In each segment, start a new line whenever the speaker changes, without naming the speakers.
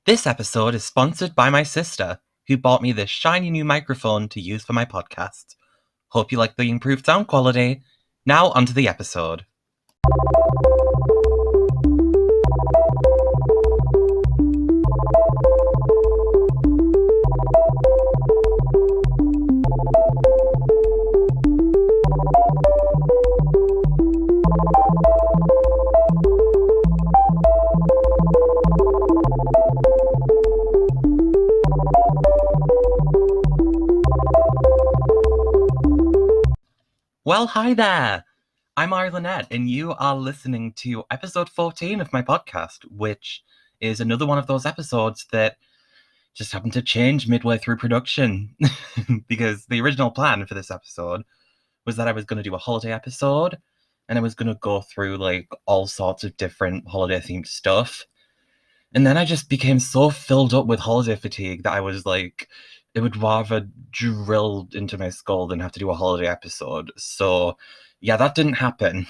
This episode is sponsored by my sister, who bought me this shiny new microphone to use for my podcast. Hope you like the improved sound quality. Now onto the episode. Well, hi there! I'm Arye Lynet, and you are listening to episode 14 of my podcast, which is another one of those episodes that just happened to change midway through production. Because the original plan for this episode was that I was going to do a holiday episode, and I was going to go through like all sorts of different holiday-themed stuff. And then I just became so filled up with holiday fatigue that I was like, it would rather drill into my skull than have to do a holiday episode. So, yeah, that didn't happen.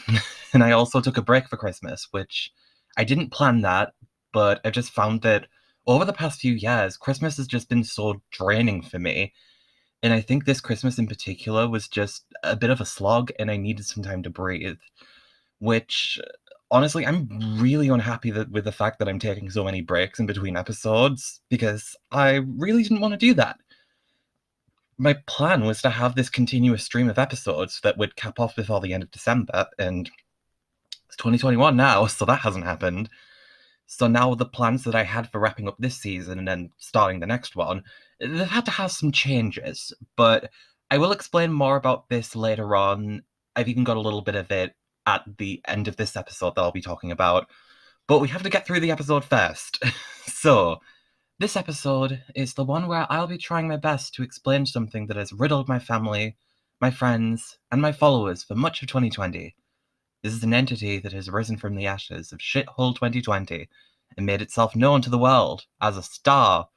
And I also took a break for Christmas, which I didn't plan that, but I just found that over the past few years, Christmas has just been so draining for me. And I think this Christmas in particular was just a bit of a slog, and I needed some time to breathe, which honestly, I'm really unhappy with the fact that I'm taking so many breaks in between episodes, because I really didn't want to do that. My plan was to have this continuous stream of episodes that would cap off before the end of December, and it's 2021 now, so that hasn't happened. So now the plans that I had for wrapping up this season and then starting the next one, they've had to have some changes, but I will explain more about this later on. I've even got a little bit of it at the end of this episode that I'll be talking about, but we have to get through the episode first. So, this episode is the one where I'll be trying my best to explain something that has riddled my family, my friends, and my followers for much of 2020. This is an entity that has risen from the ashes of shithole 2020 and made itself known to the world as a star.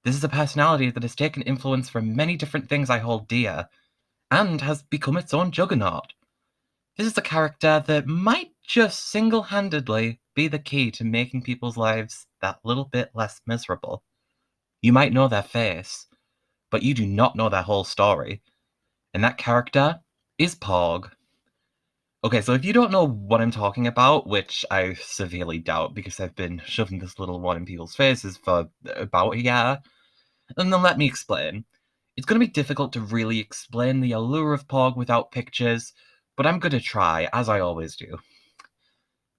This is a personality that has taken influence from many different things I hold dear, and has become its own juggernaut. This is a character that might just single-handedly be the key to making people's lives that little bit less miserable. You might know their face, but you do not know their whole story. And that character is Porg. Okay, so if you don't know what I'm talking about, which I severely doubt because I've been shoving this little one in people's faces for about a year, then let me explain. It's going to be difficult to really explain the allure of Porg without pictures, but I'm going to try, as I always do.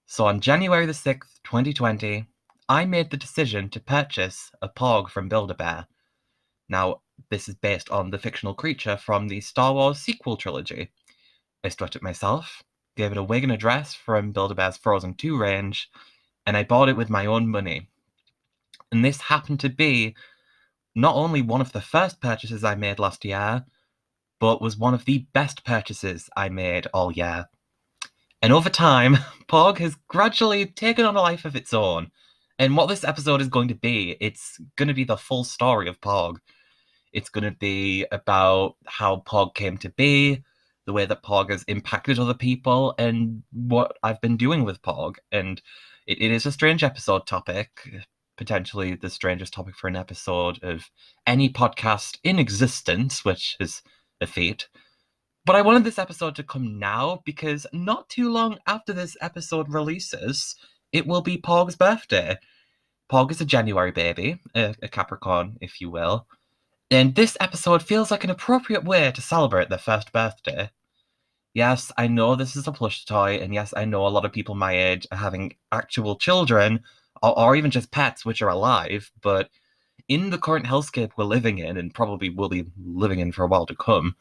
So on January the 6th, 2020, I made the decision to purchase a Porg from Build-A-Bear. Now, this is based on the fictional creature from the Star Wars sequel trilogy. I struck it myself, gave it a wig and a dress from Build-A-Bear's Frozen 2 range, and I bought it with my own money. And this happened to be not only one of the first purchases I made last year, but was one of the best purchases I made all year. And over time, Porg has gradually taken on a life of its own. And what this episode is going to be, it's going to be the full story of Porg. It's going to be about how Porg came to be, the way that Porg has impacted other people, and what I've been doing with Porg. And it is a strange episode topic, potentially the strangest topic for an episode of any podcast in existence, which is a feat. But I wanted this episode to come now because not too long after this episode releases, it will be Porg's birthday. Porg is a January baby, a Capricorn, if you will. And this episode feels like an appropriate way to celebrate their first birthday. Yes, I know this is a plush toy, and yes, I know a lot of people my age are having actual children, or even just pets which are alive, but in the current hellscape we're living in, and probably will be living in for a while to come,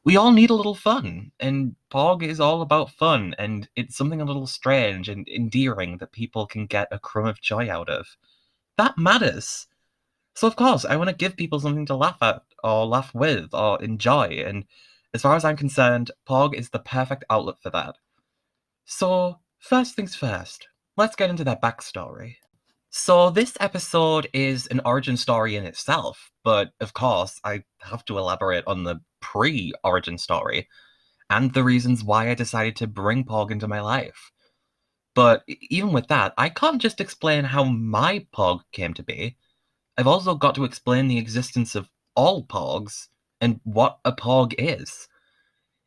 we all need a little fun, and Porg is all about fun, and it's something a little strange and endearing that people can get a crumb of joy out of. That matters. So of course, I want to give people something to laugh at, or laugh with, or enjoy, and as far as I'm concerned, Porg is the perfect outlet for that. So, first things first, let's get into their backstory. So this episode is an origin story in itself, but of course I have to elaborate on the pre-origin story, and the reasons why I decided to bring Porg into my life. But even with that, I can't just explain how my Porg came to be. I've also got to explain the existence of all Porgs and what a Porg is.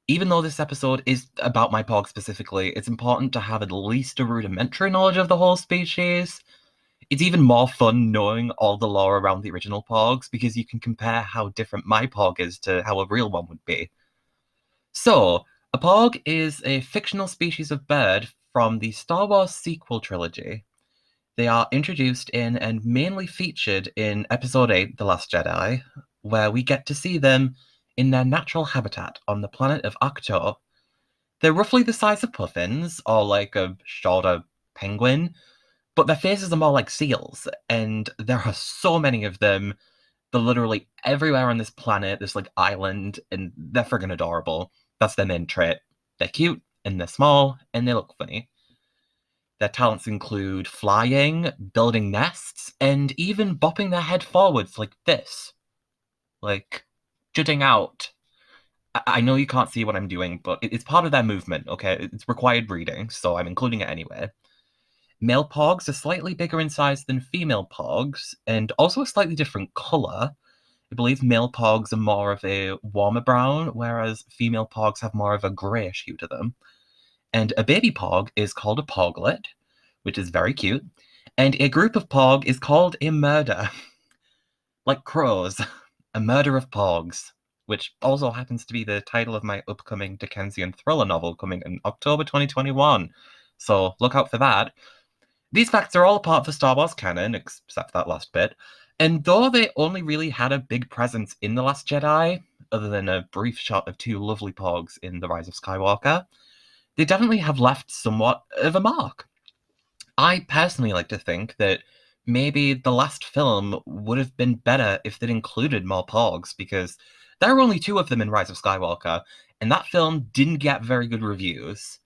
Even though this episode is about my Porg specifically, it's important to have at least a rudimentary knowledge of the whole species. It's even more fun knowing all the lore around the original Porgs because you can compare how different my Porg is to how a real one would be. So, a Porg is a fictional species of bird from the Star Wars sequel trilogy. They are introduced in and mainly featured in Episode 8, The Last Jedi, where we get to see them in their natural habitat on the planet of Ahch-To. They're roughly the size of puffins, or like a shorter penguin, but their faces are more like seals, and there are so many of them. They're literally everywhere on this planet, this like island, and they're friggin' adorable. That's their main trait. They're cute, and they're small, and they look funny. Their talents include flying, building nests, and even bopping their head forwards like this. Like, jutting out. I know you can't see what I'm doing, but it's part of their movement, okay? It's required breeding, so I'm including it anyway. Male Porgs are slightly bigger in size than female Porgs, and also a slightly different colour. I believe male Porgs are more of a warmer brown, whereas female Porgs have more of a greyish hue to them. And a baby Porg is called a Porglet, which is very cute. And a group of Porg is called a murder. Like crows. A murder of Porgs, which also happens to be the title of my upcoming Dickensian thriller novel coming in October 2021. So look out for that. These facts are all part of the Star Wars canon, except that last bit. And though they only really had a big presence in The Last Jedi, other than a brief shot of two lovely Porgs in The Rise of Skywalker, they definitely have left somewhat of a mark. I personally like to think that maybe the last film would have been better if they'd included more Porgs, because there are only two of them in Rise of Skywalker, and that film didn't get very good reviews.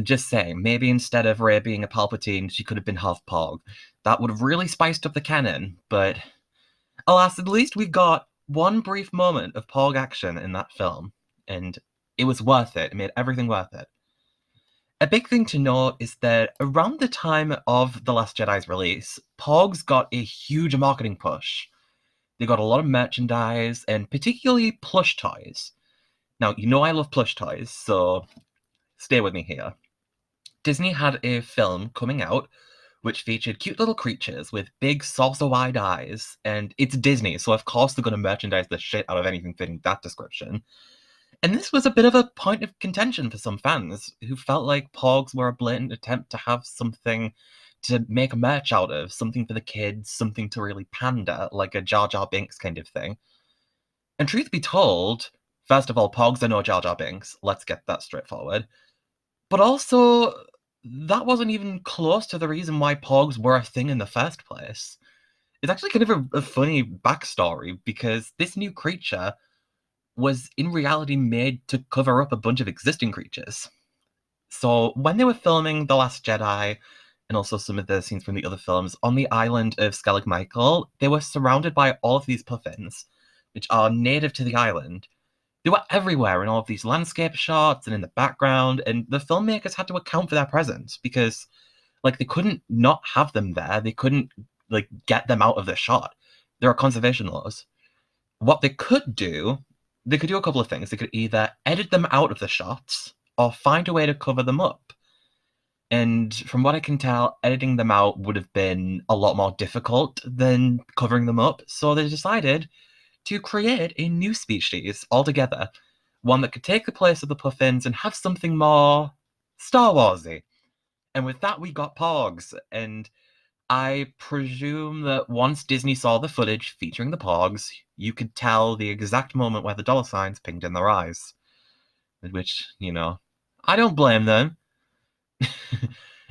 Just saying, maybe instead of Rey being a Palpatine, she could have been half Porg. That would have really spiced up the canon, but alas, at least we got one brief moment of Porg action in that film, and it was worth it. It made everything worth it. A big thing to note is that around the time of The Last Jedi's release, Porgs got a huge marketing push. They got a lot of merchandise, and particularly plush toys. Now, you know I love plush toys, so stay with me here. Disney had a film coming out which featured cute little creatures with big saucer-wide eyes, and it's Disney, so of course they're going to merchandise the shit out of anything fitting that description. And this was a bit of a point of contention for some fans who felt like Porgs were a blatant attempt to have something to make merch out of, something for the kids, something to really pander, like a Jar Jar Binks kind of thing. And truth be told, first of all, Porgs are no Jar Jar Binks. Let's get that straightforward. But also, that wasn't even close to the reason why Porgs were a thing in the first place. It's actually kind of a funny backstory, because this new creature was in reality made to cover up a bunch of existing creatures. So when they were filming The Last Jedi, and also some of the scenes from the other films, on the island of Skellig Michael, they were surrounded by all of these puffins, which are native to the island. They were everywhere in all of these landscape shots and in the background, and the filmmakers had to account for their presence because, like, they couldn't not have them there. They couldn't, like, get them out of the shot. There are conservation laws. What they could do, they could do a couple of things. They could either edit them out of the shots or find a way to cover them up. And from what I can tell, editing them out would have been a lot more difficult than covering them up. So they decided to create a new species altogether, one that could take the place of the puffins and have something more Star Warsy. And with that, we got Porgs. And I presume that once Disney saw the footage featuring the Porgs, you could tell the exact moment where the dollar signs pinged in their eyes. Which, you know, I don't blame them.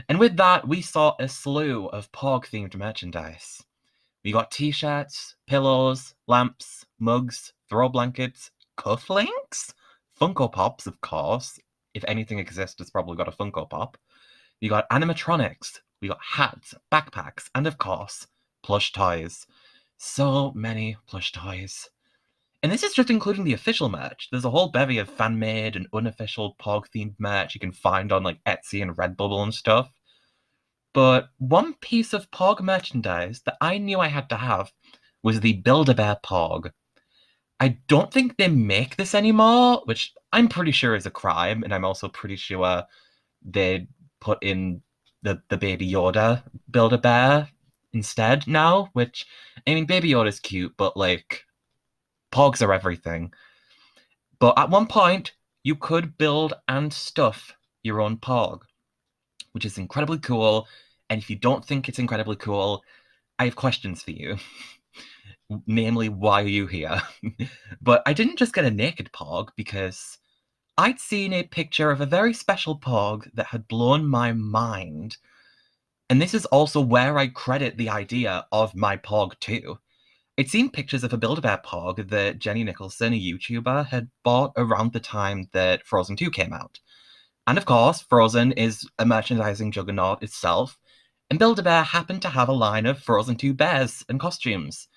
And with that, we saw a slew of Porg-themed merchandise. We got t-shirts, pillows, lamps, mugs, throw blankets, cufflinks, Funko Pops, of course. If anything exists, it's probably got a Funko Pop. We got animatronics, we got hats, backpacks, and of course, plush toys. So many plush toys. And this is just including the official merch. There's a whole bevy of fan-made and unofficial Porg-themed merch you can find on like Etsy and Redbubble and stuff. But one piece of Porg merchandise that I knew I had to have was the Build-A-Bear Porg. I don't think they make this anymore, which I'm pretty sure is a crime, and I'm also pretty sure they put in the Baby Yoda Build-A-Bear instead now, which, I mean, Baby Yoda's cute, but like, Pogs are everything. But at one point, you could build and stuff your own Pog, which is incredibly cool. And if you don't think it's incredibly cool, I have questions for you. Namely, why are you here? But I didn't just get a naked Pog because I'd seen a picture of a very special Pog that had blown my mind. And this is also where I credit the idea of my Pog too. I'd seen pictures of a Build-A-Bear Pog that Jenny Nicholson, a YouTuber, had bought around the time that Frozen 2 came out. And of course, Frozen is a merchandising juggernaut itself, and Build-A-Bear happened to have a line of Frozen 2 bears and costumes.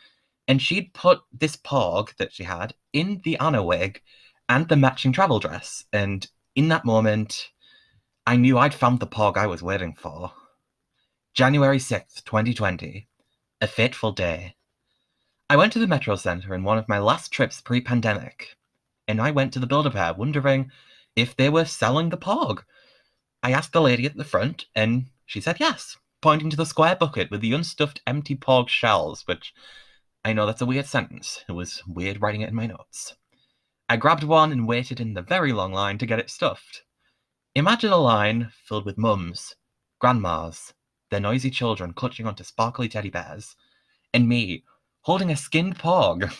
And she'd put this Pog that she had in the Anna wig and the matching travel dress. And in that moment, I knew I'd found the Pog I was waiting for. January 6th, 2020. A fateful day. I went to the Metro Centre in one of my last trips pre-pandemic, and I went to the Build-A-Bear wondering if they were selling the Pog. I asked the lady at the front, and she said yes, pointing to the square bucket with the unstuffed empty Pog shells, which I know that's a weird sentence. It was weird writing it in my notes. I grabbed one and waited in the very long line to get it stuffed. Imagine a line filled with mums, grandmas, their noisy children clutching onto sparkly teddy bears, and me holding a skinned Pog.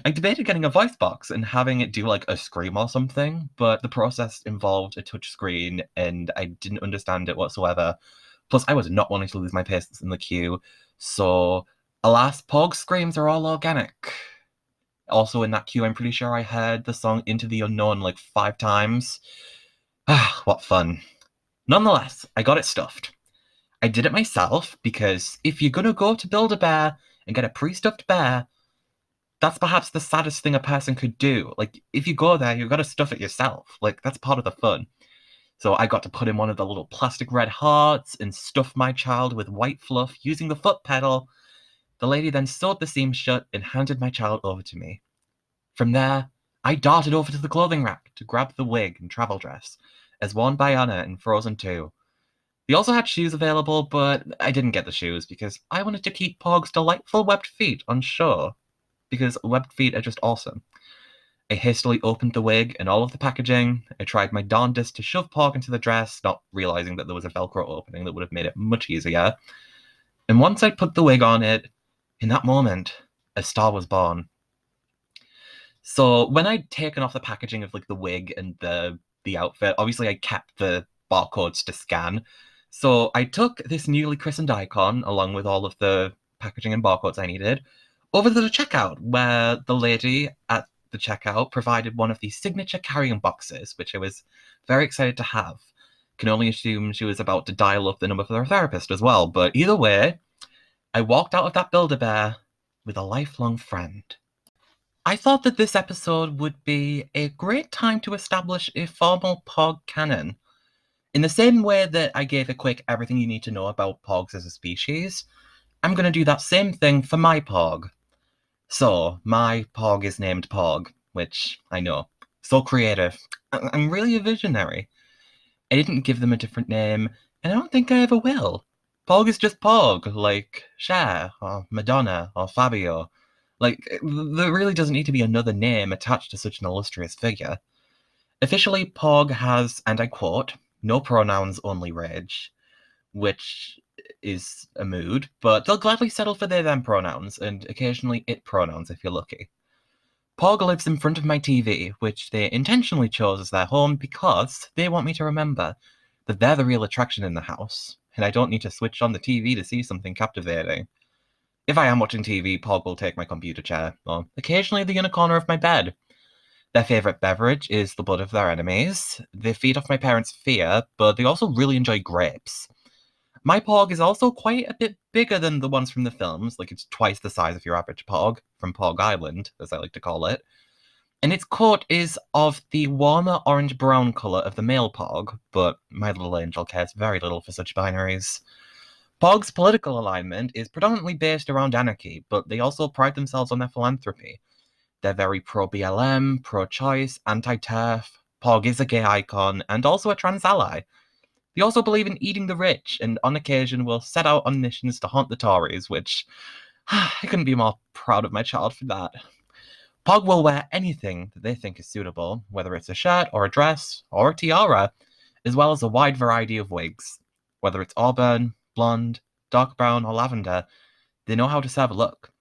I debated getting a voice box and having it do like a scream or something, but the process involved a touch screen and I didn't understand it whatsoever. Plus, I was not wanting to lose my patience in the queue, so alas, Pog screams are all organic. Also, in that queue, I'm pretty sure I heard the song Into the Unknown like 5 times. Ah, what fun. Nonetheless, I got it stuffed. I did it myself because if you're gonna go to Build-A-Bear and get a pre-stuffed bear, that's perhaps the saddest thing a person could do. Like, if you go there, you've got to stuff it yourself. Like, that's part of the fun. So I got to put in one of the little plastic red hearts and stuff my child with white fluff using the foot pedal. The lady then sewed the seam shut and handed my child over to me. From there, I darted over to the clothing rack to grab the wig and travel dress, as worn by Anna in Frozen 2. They also had shoes available, but I didn't get the shoes because I wanted to keep Pog's delightful webbed feet on show, because webbed feet are just awesome. I hastily opened the wig and all of the packaging. I tried my darndest to shove Pog into the dress, not realizing that there was a Velcro opening that would have made it much easier. And once I'd put the wig on it, in that moment, a star was born. So when I'd taken off the packaging of like the wig and the outfit, obviously I kept the barcodes to scan. So I took this newly christened icon, along with all of the packaging and barcodes I needed, over to the checkout, where the lady at the checkout provided one of the signature carrying boxes, which I was very excited to have. Can only assume she was about to dial up the number for her therapist as well, but either way, I walked out of that Build-A-Bear with a lifelong friend. I thought that this episode would be a great time to establish a formal Pog canon. In the same way that I gave a quick everything you need to know about Pogs as a species, I'm going to do that same thing for my Pog. So, my Pog is named Porg, which, I know, so creative. I'm really a visionary. I didn't give them a different name, and I don't think I ever will. Pog is just Pog, like Cher, or Madonna, or Fabio. Like, there really doesn't need to be another name attached to such an illustrious figure. Officially, Pog has, and I quote, no pronouns, only rage, which is a mood, but they'll gladly settle for they them pronouns, and occasionally it pronouns if you're lucky. Porg lives in front of my TV, which they intentionally chose as their home because they want me to remember that they're the real attraction in the house, and I don't need to switch on the TV to see something captivating. If I am watching TV, Porg will take my computer chair, or occasionally the inner corner of my bed. Their favourite beverage is the blood of their enemies. They feed off my parents' fear, but they also really enjoy grapes. My Porg is also quite a bit bigger than the ones from the films, like it's twice the size of your average Porg, from Porg Island, as I like to call it. And its coat is of the warmer orange-brown colour of the male Porg, but my little angel cares very little for such binaries. Porg's political alignment is predominantly based around anarchy, but they also pride themselves on their philanthropy. They're very pro-BLM, pro-choice, anti-TERF. Porg is a gay icon, and also a trans ally. They also believe in eating the rich, and on occasion will set out on missions to haunt the Tories, which I couldn't be more proud of my child for that. Pog will wear anything that they think is suitable, whether it's a shirt or a dress or a tiara, as well as a wide variety of wigs. Whether it's auburn, blonde, dark brown, or lavender, they know how to serve a look.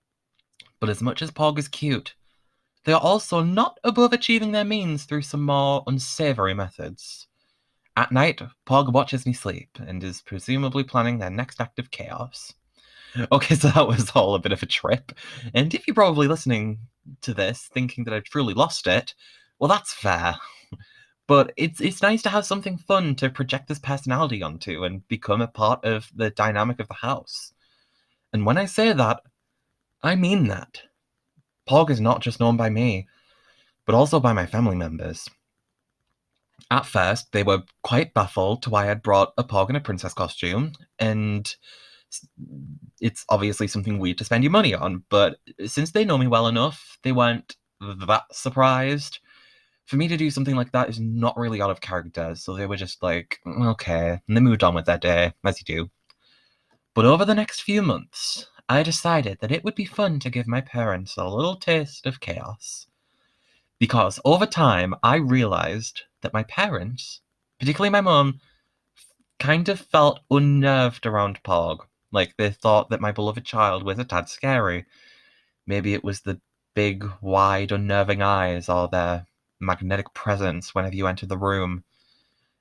But as much as Pog is cute, they are also not above achieving their means through some more unsavory methods. At night, Pog watches me sleep and is presumably planning their next act of chaos. Okay, so that was all a bit of a trip. And if you're probably listening to this thinking that I've truly lost it, well, that's fair. But it's nice to have something fun to project this personality onto and become a part of the dynamic of the house. And when I say that, I mean that. Pog is not just known by me, but also by my family members. At first, they were quite baffled to why I'd brought a Pog in a princess costume, and it's obviously something weird to spend your money on, but since they know me well enough, they weren't that surprised. For me to do something like that is not really out of character, so they were just like, okay, and they moved on with their day, as you do. But over the next few months, I decided that it would be fun to give my parents a little taste of chaos. Because over time, I realized that my parents, particularly my mum, kind of felt unnerved around Pog. Like, they thought that my beloved child was a tad scary. Maybe it was the big, wide, unnerving eyes or their magnetic presence whenever you entered the room.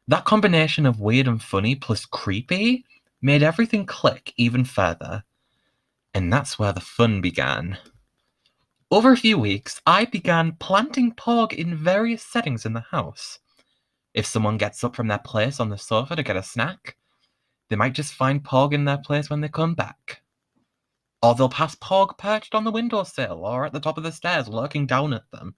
That combination of weird and funny plus creepy made everything click even further. And that's where the fun began. Over a few weeks, I began planting Pog in various settings in the house. If someone gets up from their place on the sofa to get a snack, they might just find Pog in their place when they come back. Or they'll pass Pog perched on the windowsill or at the top of the stairs lurking down at them.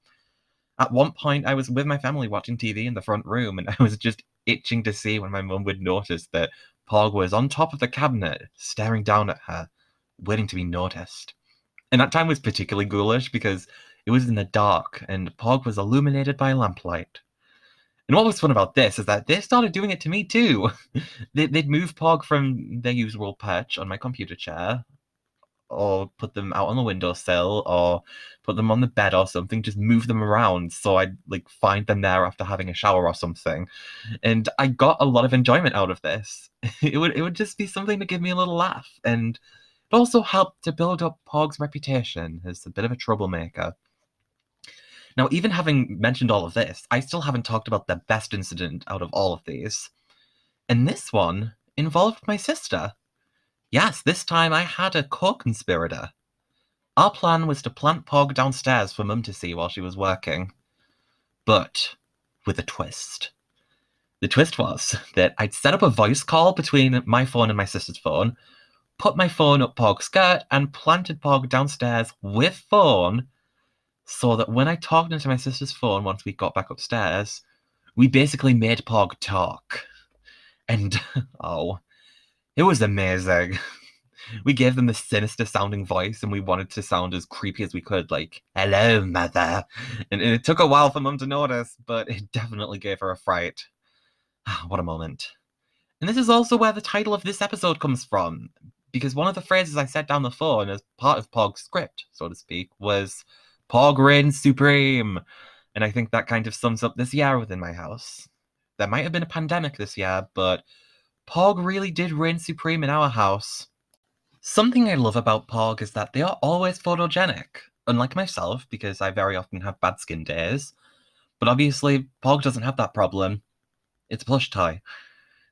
At one point, I was with my family watching TV in the front room, and I was just itching to see when my mum would notice that Pog was on top of the cabinet, staring down at her, waiting to be noticed. And that time was particularly ghoulish because it was in the dark, and Pog was illuminated by lamplight. And what was fun about this is that they started doing it to me too. They'd move Pog from their usual perch on my computer chair, or put them out on the windowsill, or put them on the bed or something, just move them around so I'd like find them there after having a shower or something. And I got a lot of enjoyment out of this. It would just be something to give me a little laugh, and it also helped to build up Pog's reputation as a bit of a troublemaker. Now, even having mentioned all of this, I still haven't talked about the best incident out of all of these. And this one involved my sister. Yes, this time I had a co-conspirator. Our plan was to plant Pog downstairs for Mum to see while she was working. But with a twist. The twist was that I'd set up a voice call between my phone and my sister's phone, put my phone up Pog's skirt, and planted Pog downstairs with phone, so that when I talked into my sister's phone once we got back upstairs, we basically made Pog talk. And, oh, it was amazing. We gave them the sinister sounding voice, and we wanted to sound as creepy as we could, like, hello, mother. And it took a while for Mum to notice, but it definitely gave her a fright. What a moment. And this is also where the title of this episode comes from, because one of the phrases I said down the phone as part of Pog's script, so to speak, was Pog reigns supreme. And I think that kind of sums up this year within my house. There might have been a pandemic this year, but Pog really did reign supreme in our house. Something I love about Pog is that they are always photogenic, unlike myself, because I very often have bad skin days. But obviously, Pog doesn't have that problem. It's a plush toy.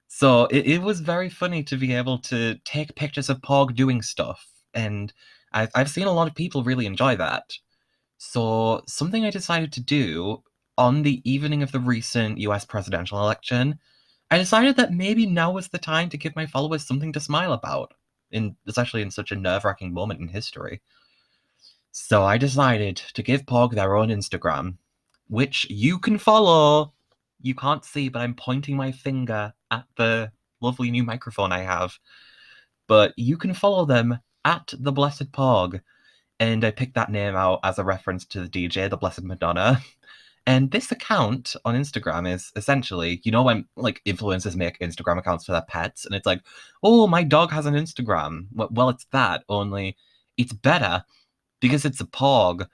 So it was very funny to be able to take pictures of Pog doing stuff, and I've seen a lot of people really enjoy that. So something I decided to do on the evening of the recent US presidential election, I decided that maybe now was the time to give my followers something to smile about, especially in such a nerve-wracking moment in history. So I decided to give Porg their own Instagram, which you can follow. You can't see, but I'm pointing my finger at the lovely new microphone I have. But you can follow them at the Blessed Porg. And I picked that name out as a reference to the DJ, the Blessed Madonna. And this account on Instagram is essentially, you know, when like influencers make Instagram accounts for their pets, and it's like, oh, my dog has an Instagram. Well, it's that, only it's better because it's a Porg.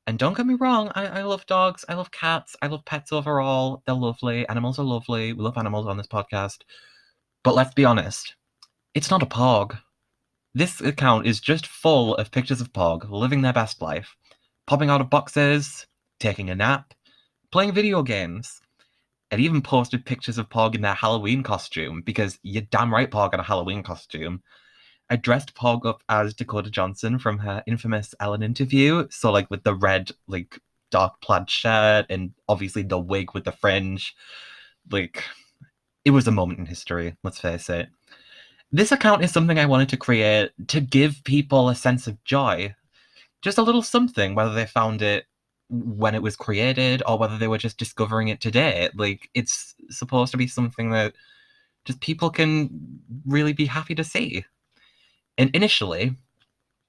And don't get me wrong, I love dogs, I love cats, I love pets overall. They're lovely. Animals are lovely. We love animals on this podcast. But let's be honest, it's not a Porg. This account is just full of pictures of Porg living their best life, popping out of boxes, taking a nap, playing video games. It even posted pictures of Porg in their Halloween costume, because you're damn right Porg in a Halloween costume. I dressed Porg up as Dakota Johnson from her infamous Ellen interview, so like with the red, like dark plaid shirt and obviously the wig with the fringe. Like, it was a moment in history, let's face it. This account is something I wanted to create to give people a sense of joy. Just a little something, whether they found it when it was created or whether they were just discovering it today. Like, it's supposed to be something that just people can really be happy to see. And initially,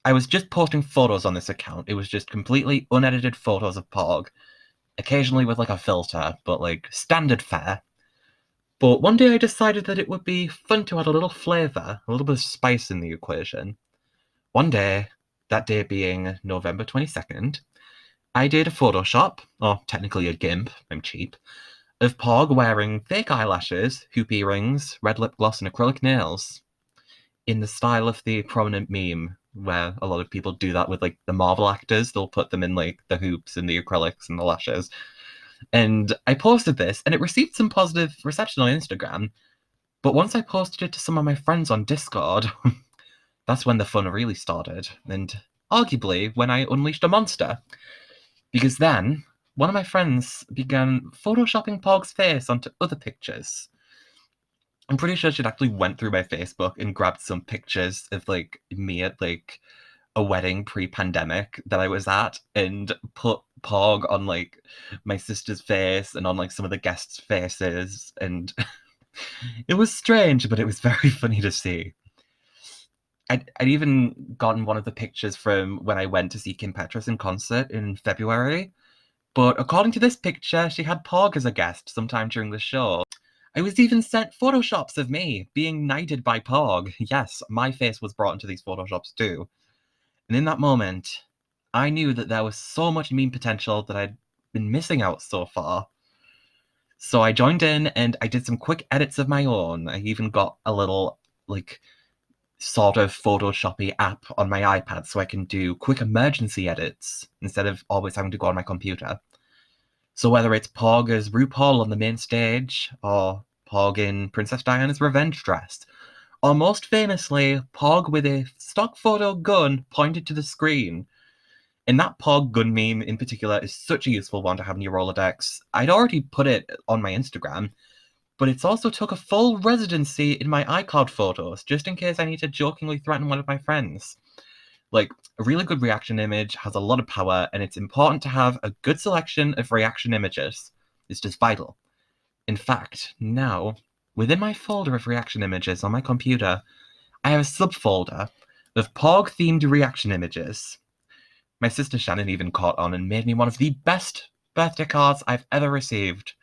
I was just posting photos on this account. It was just completely unedited photos of Porg, occasionally with like a filter, but like standard fare. But one day I decided that it would be fun to add a little flavour, a little bit of spice in the equation. One day, that day being November 22nd, I did a Photoshop, or technically a GIMP, I'm cheap, of Porg wearing fake eyelashes, hoop earrings, red lip gloss, and acrylic nails, in the style of the prominent meme, where a lot of people do that with like the Marvel actors. They'll put them in like the hoops and the acrylics and the lashes. And I posted this, and it received some positive reception on Instagram. But once I posted it to some of my friends on Discord, that's when the fun really started. And arguably when I unleashed a monster. Because then one of my friends began photoshopping Porg's face onto other pictures. I'm pretty sure she'd actually went through my Facebook and grabbed some pictures of like me at like a wedding pre-pandemic that I was at and put Porg on like my sister's face and on like some of the guests' faces, and it was strange, but it was very funny to see. I'd even gotten one of the pictures from when I went to see Kim Petras in concert in February, but according to this picture, she had Porg as a guest sometime during the show. I was even sent photoshops of me being knighted by Porg. Yes, my face was brought into these photoshops too. And in that moment, I knew that there was so much meme potential that I'd been missing out so far. So I joined in and I did some quick edits of my own. I even got a little, like, sort of Photoshoppy app on my iPad so I can do quick emergency edits instead of always having to go on my computer. So whether it's Porg as RuPaul on the main stage, or Porg in Princess Diana's revenge dress, or most famously, Porg with a stock photo gun pointed to the screen. And that Porg gun meme in particular is such a useful one to have in your Rolodex. I'd already put it on my Instagram, but it's also took a full residency in my iCloud photos, just in case I need to jokingly threaten one of my friends. Like, a really good reaction image has a lot of power, and it's important to have a good selection of reaction images. It's just vital. In fact, now, within my folder of reaction images on my computer, I have a subfolder of Porg-themed reaction images. My sister Shannon even caught on and made me one of the best birthday cards I've ever received.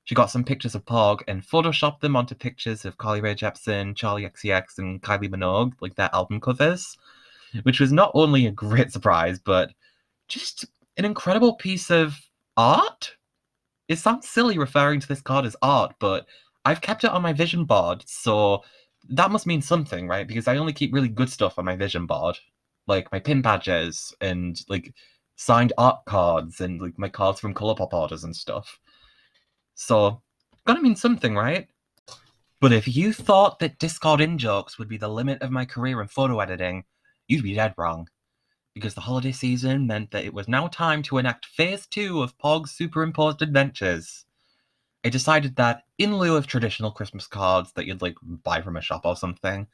She got some pictures of Porg and photoshopped them onto pictures of Carly Rae Jepsen, Charlie XCX, and Kylie Minogue, like their album covers, which was not only a great surprise, but just an incredible piece of art. It sounds silly referring to this card as art, but I've kept it on my vision board, so that must mean something, right? Because I only keep really good stuff on my vision board, like my pin badges and like signed art cards and like my cards from Colourpop orders and stuff. So, gotta mean something, right? But if you thought that Discord in-jokes would be the limit of my career in photo editing, you'd be dead wrong. Because the holiday season meant that it was now time to enact Phase 2 of Porg's superimposed adventures. I decided that in lieu of traditional Christmas cards that you'd like buy from a shop or something,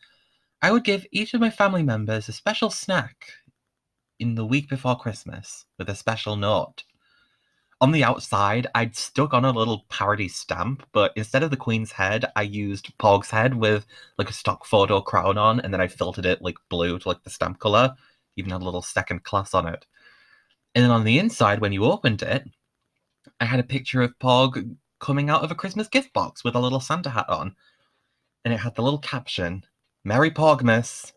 I would give each of my family members a special snack in the week before Christmas with a special note. On the outside, I'd stuck on a little parody stamp, but instead of the Queen's head, I used Porg's head with like a stock photo crown on, and then I filtered it like blue to like the stamp color, even had a little second class on it. And then on the inside, when you opened it, I had a picture of Porg coming out of a Christmas gift box with a little Santa hat on, and it had the little caption, Merry Porgmas.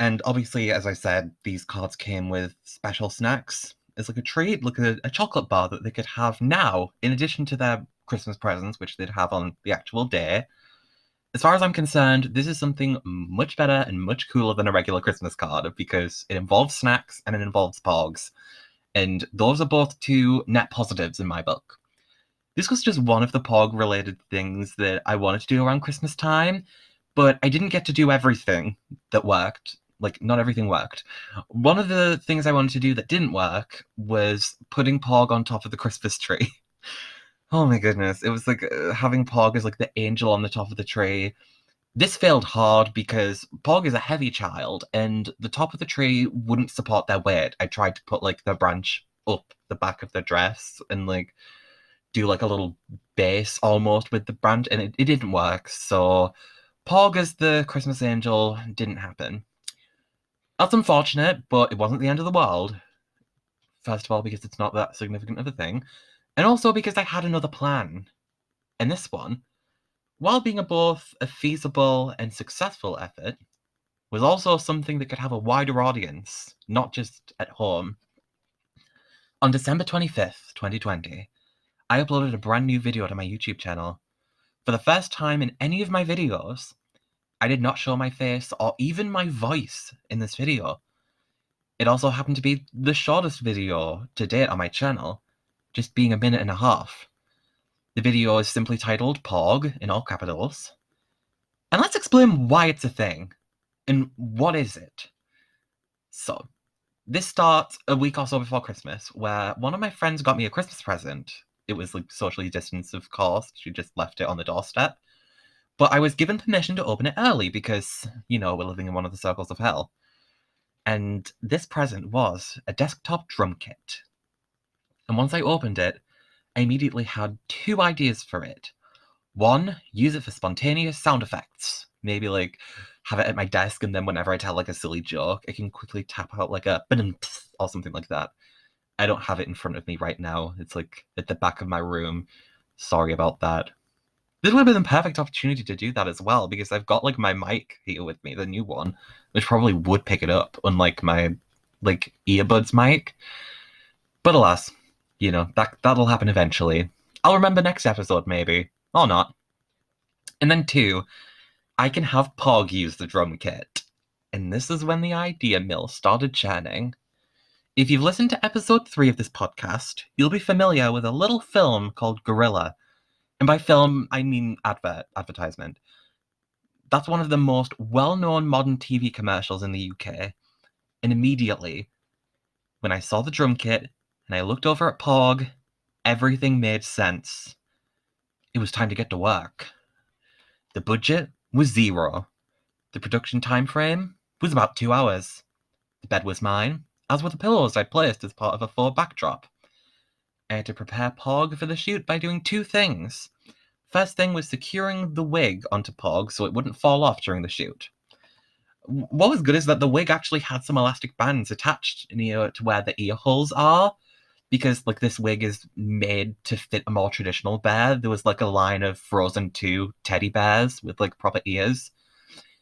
And obviously, as I said, these cards came with special snacks as like a treat, like a chocolate bar that they could have now, in addition to their Christmas presents, which they'd have on the actual day. As far as I'm concerned, this is something much better and much cooler than a regular Christmas card because it involves snacks and it involves Porgs. And those are both two net positives in my book. This was just one of the Porg related things that I wanted to do around Christmas time, but I didn't get to do everything that worked. Like, not everything worked. One of the things I wanted to do that didn't work was putting Porg on top of the Christmas tree. Oh my goodness. It was like having Porg as like the angel on the top of the tree. This failed hard because Porg is a heavy child and the top of the tree wouldn't support their weight. I tried to put like the branch up the back of the dress and like do like a little base almost with the branch, and it didn't work. So Porg as the Christmas angel didn't happen. That's unfortunate, but it wasn't the end of the world. First of all, because it's not that significant of a thing, and also because I had another plan. And this one, while being both a feasible and successful effort, was also something that could have a wider audience, not just at home. On December 25th, 2020, I uploaded a brand new video to my YouTube channel. For the first time in any of my videos, I did not show my face or even my voice in this video. It also happened to be the shortest video to date on my channel, just being a minute and a half. The video is simply titled Porg in all capitals. And let's explain why it's a thing, and what is it. So, this starts a week or so before Christmas, where one of my friends got me a Christmas present. It was like socially distanced, of course. She just left it on the doorstep. But I was given permission to open it early because, you know, we're living in one of the circles of hell. And this present was a desktop drum kit. And once I opened it, I immediately had two ideas for it. One, use it for spontaneous sound effects. Maybe like have it at my desk, and then whenever I tell like a silly joke, I can quickly tap out like a or something like that. I don't have it in front of me right now. It's like at the back of my room. Sorry about that. This would have been the perfect opportunity to do that as well, because I've got like my mic here with me, the new one, which probably would pick it up, unlike my like earbuds mic. But alas, you know, that'll happen eventually. I'll remember next episode maybe, or not. And then two, I can have Porg use the drum kit. And this is when the idea mill started churning. If you've listened to episode 3 of this podcast, you'll be familiar with a little film called Gorilla. And by film, I mean advertisement. That's one of the most well-known modern TV commercials in the UK. And immediately, when I saw the drum kit and I looked over at Porg, everything made sense. It was time to get to work. The budget was 0. The production time frame was about 2 hours. The bed was mine, as were the pillows I placed as part of a faux backdrop. I had to prepare Porg for the shoot by doing 2 things. First thing was securing the wig onto Porg so it wouldn't fall off during the shoot. What was good is that the wig actually had some elastic bands attached near to where the ear holes are, because like this wig is made to fit a more traditional bear. There was like a line of Frozen 2 teddy bears with like proper ears.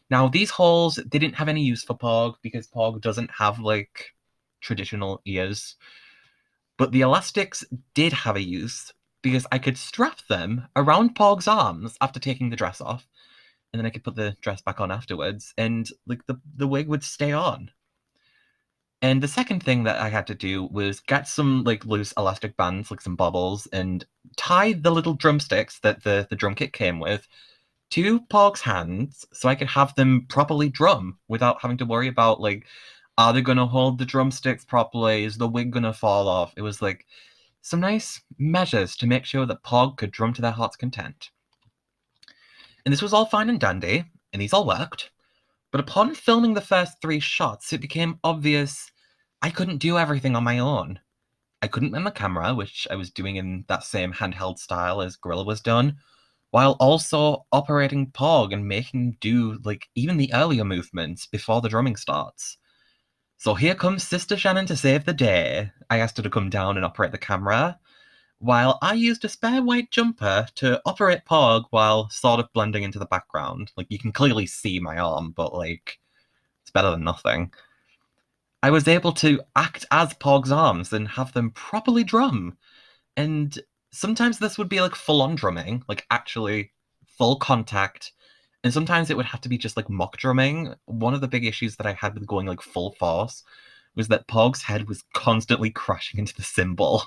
Now these holes, they didn't have any use for Porg because Porg doesn't have like traditional ears. But the elastics did have a use because I could strap them around Porg's arms after taking the dress off, and then I could put the dress back on afterwards, and like the wig would stay on. And the second thing that I had to do was get some like loose elastic bands, like some bobbles, and tie the little drumsticks that the drum kit came with to Porg's hands so I could have them properly drum without having to worry about like, are they going to hold the drumsticks properly? Is the wig going to fall off? It was like some nice measures to make sure that Porg could drum to their heart's content. And this was all fine and dandy, and these all worked. But upon filming the first 3 shots, it became obvious I couldn't do everything on my own. I couldn't mend the camera, which I was doing in that same handheld style as Gorilla was done, while also operating Porg and making him do, like, even the earlier movements before the drumming starts. So here comes Sister Shannon to save the day. I asked her to come down and operate the camera, while I used a spare white jumper to operate Porg while sort of blending into the background. Like, you can clearly see my arm, but, like, it's better than nothing. I was able to act as Porg's arms and have them properly drum. And sometimes this would be, like, full-on drumming, like, actually full contact. And sometimes it would have to be just, like, mock drumming. One of the big issues that I had with going, like, full force was that Porg's head was constantly crashing into the cymbal.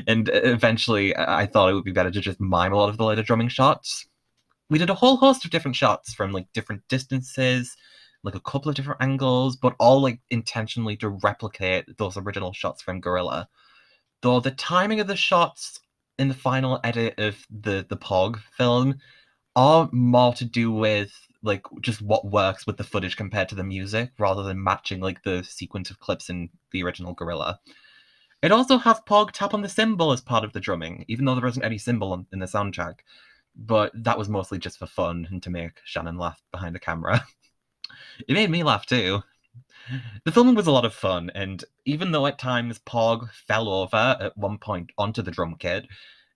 And eventually I thought it would be better to just mime a lot of the later drumming shots. We did a whole host of different shots from, like, different distances, like a couple of different angles, but all, like, intentionally to replicate those original shots from Gorilla. Though the timing of the shots in the final edit of the Porg film are more to do with, like, just what works with the footage compared to the music, rather than matching, like, the sequence of clips in the original Gorilla. It also has Porg tap on the cymbal as part of the drumming, even though there isn't any cymbal in the soundtrack. But that was mostly just for fun and to make Shannon laugh behind the camera. It made me laugh too. The filming was a lot of fun, and even though at times Porg fell over at one point onto the drum kit,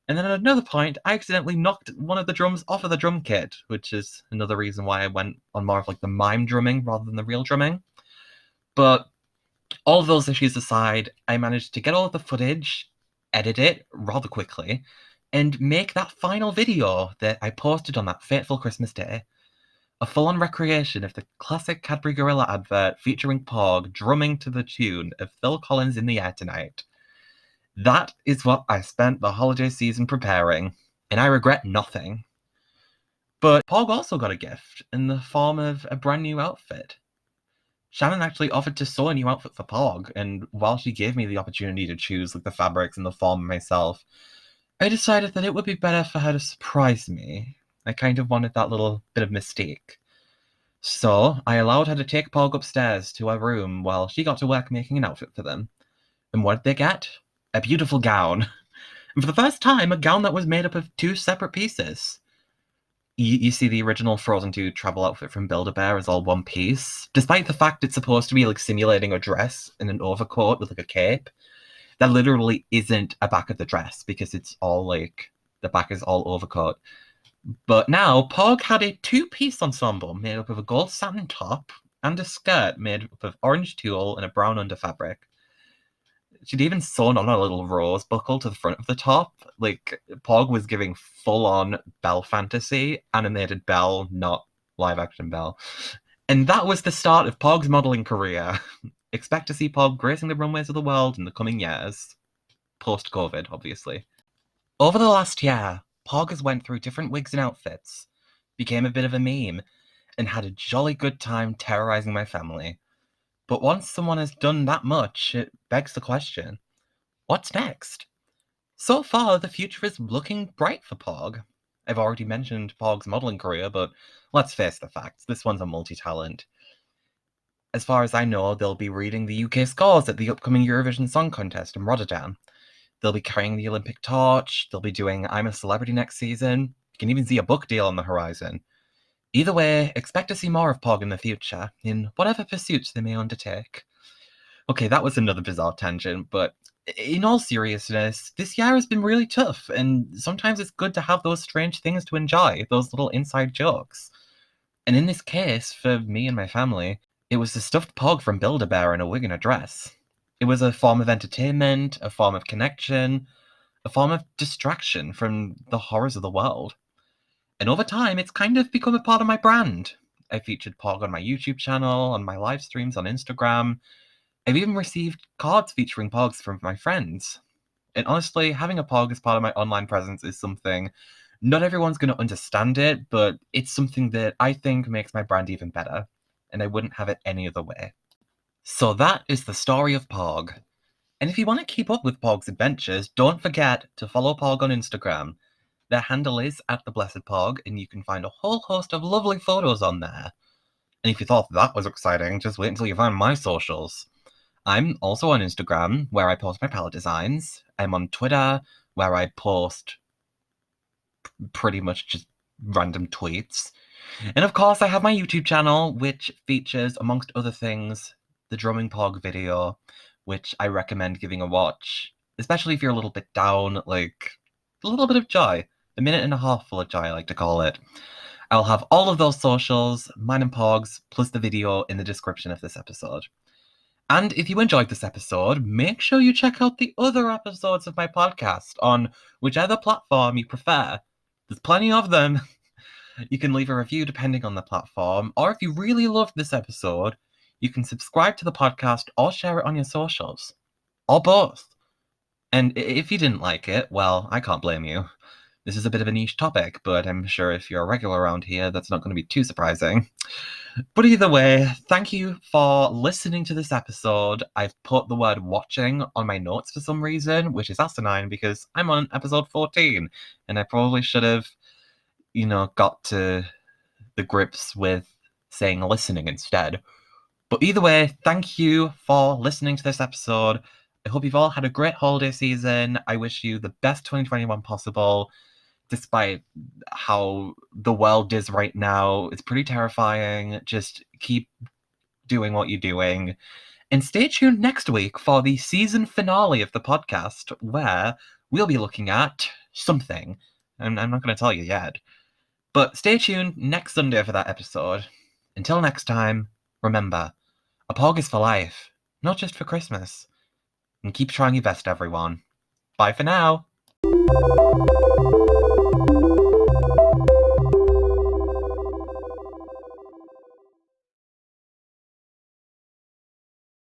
and then at another point I accidentally knocked one of the drums off of the drum kit, which is another reason why I went on more of, like, the mime drumming rather than the real drumming. But all of those issues aside, I managed to get all of the footage, edit it rather quickly, and make that final video that I posted on that fateful Christmas day. A full-on recreation of the classic Cadbury Gorilla advert featuring Porg drumming to the tune of Phil Collins' In the Air Tonight. That is what I spent the holiday season preparing, and I regret nothing. But Porg also got a gift in the form of a brand new outfit. Shannon actually offered to sew a new outfit for Porg, and while she gave me the opportunity to choose, like, the fabrics and the form myself, I decided that it would be better for her to surprise me. I kind of wanted that little bit of mystique. So I allowed her to take Porg upstairs to her room while she got to work making an outfit for them. And what did they get? A beautiful gown. And for the first time, a gown that was made up of 2 separate pieces. You see the original Frozen 2 travel outfit from Build-A-Bear as all one piece, despite the fact it's supposed to be, like, simulating a dress and an overcoat with, like, a cape. That literally isn't a back of the dress, because it's all, like, the back is all overcoat. But now, Porg had a 2-piece ensemble made up of a gold satin top and a skirt made up of orange tulle and a brown underfabric. She'd even sewn on a little rose buckle to the front of the top. Like, Porg was giving full-on Belle fantasy, animated Belle, not live-action Belle. And that was the start of Porg's modelling career. Expect to see Porg gracing the runways of the world in the coming years. Post-COVID, obviously. Over the last year, Porg has went through different wigs and outfits, became a bit of a meme, and had a jolly good time terrorizing my family. But once someone has done that much, it begs the question, what's next? So far, the future is looking bright for Porg. I've already mentioned Porg's modelling career, but let's face the facts, this one's a multi-talent. As far as I know, they'll be reading the UK scores at the upcoming Eurovision Song Contest in Rotterdam. They'll be carrying the Olympic torch, they'll be doing I'm a Celebrity next season, you can even see a book deal on the horizon. Either way, expect to see more of Porg in the future, in whatever pursuits they may undertake. Okay, that was another bizarre tangent, but in all seriousness, this year has been really tough, and sometimes it's good to have those strange things to enjoy, those little inside jokes. And in this case, for me and my family, it was the stuffed Porg from Build-A-Bear in a wig and a dress. It was a form of entertainment, a form of connection, a form of distraction from the horrors of the world. And over time, it's kind of become a part of my brand. I featured Porg on my YouTube channel, on my live streams on Instagram. I've even received cards featuring Porgs from my friends. And honestly, having a Porg as part of my online presence is something, not everyone's going to understand it, but it's something that I think makes my brand even better. And I wouldn't have it any other way. So that is the story of Porg. And if you want to keep up with Porg's adventures, don't forget to follow Porg on Instagram. Their handle is @theblessedporg, and you can find a whole host of lovely photos on there. And if you thought that was exciting, just wait until you find my socials. I'm also on Instagram, where I post my palette designs. I'm on Twitter, where I post pretty much just random tweets. And of course, I have my YouTube channel, which features, amongst other things, the Drumming Porg video, which I recommend giving a watch, especially if you're a little bit down, like a little bit of joy. A minute and a half full of joy, I like to call it. I'll have all of those socials, mine and Porg's, plus the video in the description of this episode. And if you enjoyed this episode, make sure you check out the other episodes of my podcast on whichever platform you prefer. There's plenty of them. You can leave a review depending on the platform, or if you really loved this episode, you can subscribe to the podcast or share it on your socials. Or both. And if you didn't like it, well, I can't blame you. This is a bit of a niche topic, but I'm sure if you're a regular around here, that's not going to be too surprising. But either way, thank you for listening to this episode. I've put the word watching on my notes for some reason, which is asinine because I'm on episode 14, and I probably should have, got to the grips with saying listening instead. But either way, thank you for listening to this episode. I hope you've all had a great holiday season. I wish you the best 2021 possible. Despite how the world is right now, it's pretty terrifying. Just keep doing what you're doing. And stay tuned next week for the season finale of the podcast, where we'll be looking at something. I'm not going to tell you yet. But stay tuned next Sunday for that episode. Until next time, remember, a Porg is for life, not just for Christmas. And keep trying your best, everyone. Bye for now.